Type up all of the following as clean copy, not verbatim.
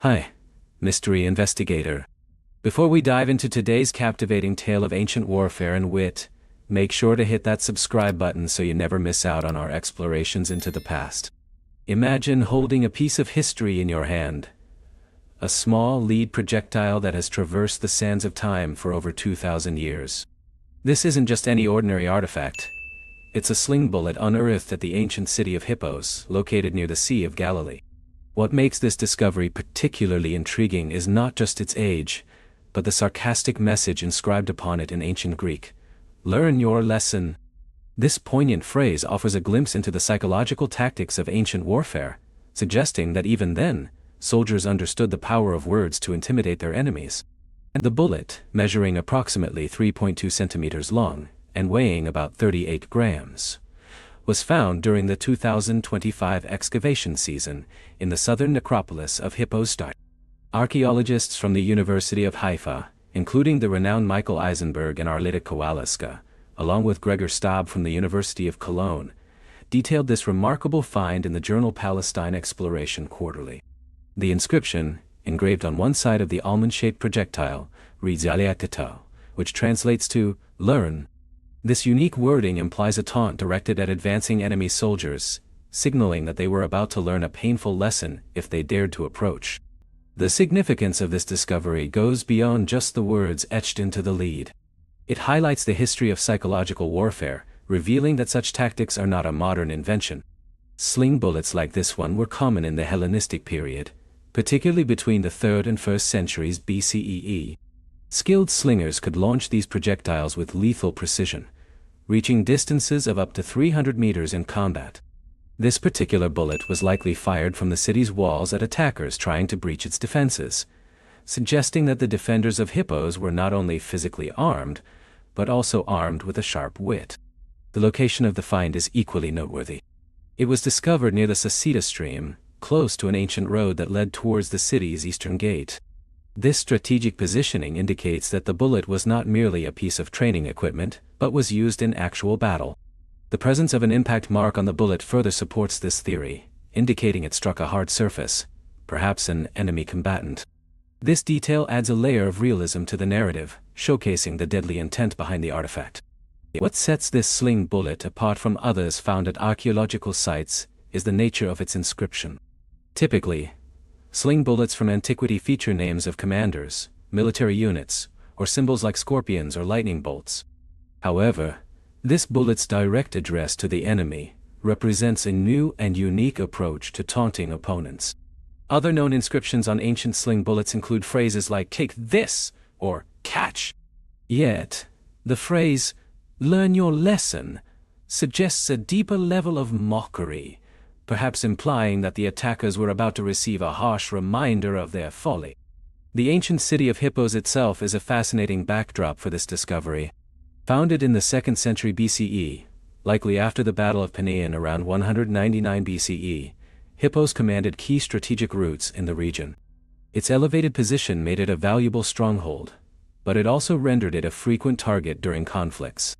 Hi, mystery investigator. Before we dive into today's captivating tale of ancient warfare and wit, make sure to hit that subscribe button so you never miss out on our explorations into the past. Imagine holding a piece of history in your hand. A small lead projectile that has traversed the sands of time for over 2,000 years. This isn't just any ordinary artifact. It's a sling bullet unearthed at the ancient city of Hippos, located near the Sea of Galilee. What makes this discovery particularly intriguing is not just its age, but the sarcastic message inscribed upon it in ancient Greek. Learn your lesson. This poignant phrase offers a glimpse into the psychological tactics of ancient warfare, suggesting that even then, soldiers understood the power of words to intimidate their enemies. The bullet, measuring approximately 3.2 centimeters long and weighing about 38 grams, was found during the 2025 excavation season in the southern necropolis of Hippos. Archaeologists from the University of Haifa, including the renowned Michael Eisenberg and Arlita Kowalska, along with Gregor Stab from the University of Cologne, detailed this remarkable find in the journal Palestine Exploration Quarterly. The inscription, engraved on one side of the almond-shaped projectile, reads decode, which translates to "learn." This unique wording implies a taunt directed at advancing enemy soldiers, signaling that they were about to learn a painful lesson if they dared to approach. The significance of this discovery goes beyond just the words etched into the lead. It highlights the history of psychological warfare, revealing that such tactics are not a modern invention. Sling bullets like this one were common in the Hellenistic period, particularly between the 3rd and 1st centuries BCE. Skilled slingers could launch these projectiles with lethal precision, reaching distances of up to 300 meters in combat. This particular bullet was likely fired from the city's walls at attackers trying to breach its defenses, suggesting that the defenders of Hippos were not only physically armed, but also armed with a sharp wit. The location of the find is equally noteworthy. It was discovered near the Sacida stream, close to an ancient road that led towards the city's eastern gate. This strategic positioning indicates that the bullet was not merely a piece of training equipment, but was used in actual battle. The presence of an impact mark on the bullet further supports this theory, indicating it struck a hard surface, perhaps an enemy combatant. This detail adds a layer of realism to the narrative, showcasing the deadly intent behind the artifact. What sets this sling bullet apart from others found at archaeological sites is the nature of its inscription. Typically, sling bullets from antiquity feature names of commanders, military units, or symbols like scorpions or lightning bolts. However, this bullet's direct address to the enemy represents a new and unique approach to taunting opponents. Other known inscriptions on ancient sling bullets include phrases like "take this" or "catch." Yet, the phrase "learn your lesson" suggests a deeper level of mockery, perhaps implying that the attackers were about to receive a harsh reminder of their folly. The ancient city of Hippos itself is a fascinating backdrop for this discovery. Founded in the 2nd century BCE, likely after the Battle of Panaeon around 199 BCE, Hippos commanded key strategic routes in the region. Its elevated position made it a valuable stronghold, but it also rendered it a frequent target during conflicts.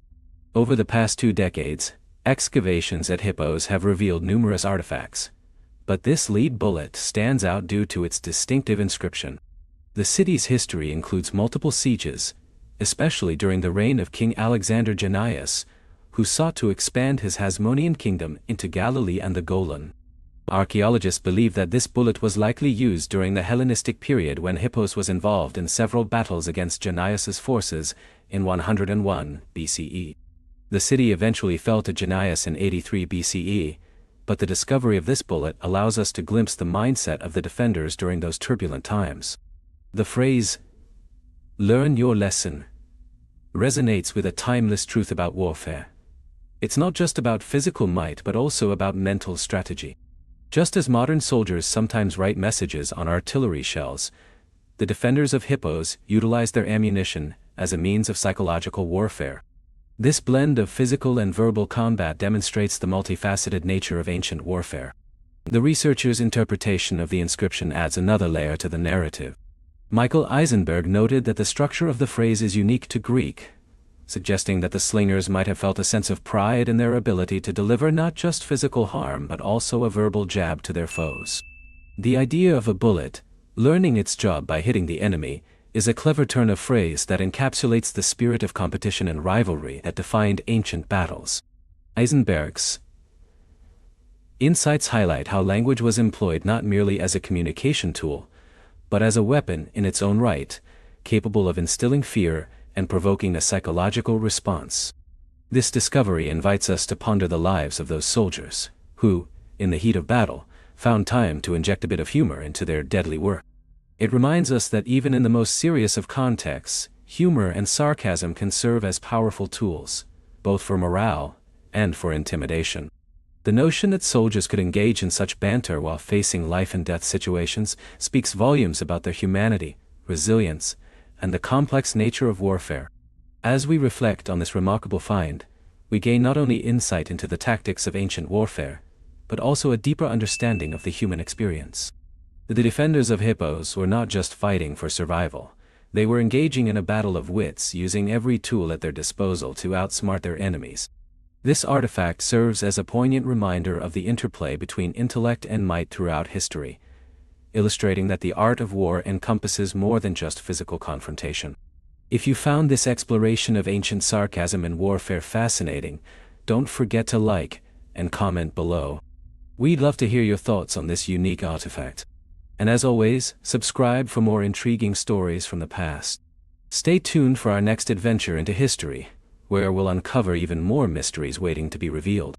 Over the past 2 decades, excavations at Hippos have revealed numerous artifacts, but this lead bullet stands out due to its distinctive inscription. The city's history includes multiple sieges, especially during the reign of King Alexander Jannaeus, who sought to expand his Hasmonean kingdom into Galilee and the Golan. Archaeologists believe that this bullet was likely used during the Hellenistic period when Hippos was involved in several battles against Jannaeus' forces in 101 BCE. The city eventually fell to Jannaeus in 83 BCE, but the discovery of this bullet allows us to glimpse the mindset of the defenders during those turbulent times. The phrase, "learn your lesson," resonates with a timeless truth about warfare. It's not just about physical might but also about mental strategy. Just as modern soldiers sometimes write messages on artillery shells, the defenders of Hippos utilized their ammunition as a means of psychological warfare. This blend of physical and verbal combat demonstrates the multifaceted nature of ancient warfare. The researcher's interpretation of the inscription adds another layer to the narrative. Michael Eisenberg noted that the structure of the phrase is unique to Greek, suggesting that the slingers might have felt a sense of pride in their ability to deliver not just physical harm but also a verbal jab to their foes. The idea of a bullet, Learning its job by hitting the enemy is a clever turn of phrase that encapsulates the spirit of competition and rivalry that defined ancient battles. Eisenberg's insights highlight how language was employed not merely as a communication tool, but as a weapon in its own right, capable of instilling fear and provoking a psychological response. This discovery invites us to ponder the lives of those soldiers, who, in the heat of battle, found time to inject a bit of humor into their deadly work. It reminds us that even in the most serious of contexts, humor and sarcasm can serve as powerful tools, both for morale and for intimidation. The notion that soldiers could engage in such banter while facing life-and-death situations speaks volumes about their humanity, resilience, and the complex nature of warfare. As we reflect on this remarkable find, we gain not only insight into the tactics of ancient warfare, but also a deeper understanding of the human experience. The defenders of Hippos were not just fighting for survival, they were engaging in a battle of wits, using every tool at their disposal to outsmart their enemies. This artifact serves as a poignant reminder of the interplay between intellect and might throughout history, illustrating that the art of war encompasses more than just physical confrontation. If you found this exploration of ancient sarcasm and warfare fascinating, don't forget to like and comment below. We'd love to hear your thoughts on this unique artifact. And as always, subscribe for more intriguing stories from the past. Stay tuned for our next adventure into history, where we'll uncover even more mysteries waiting to be revealed.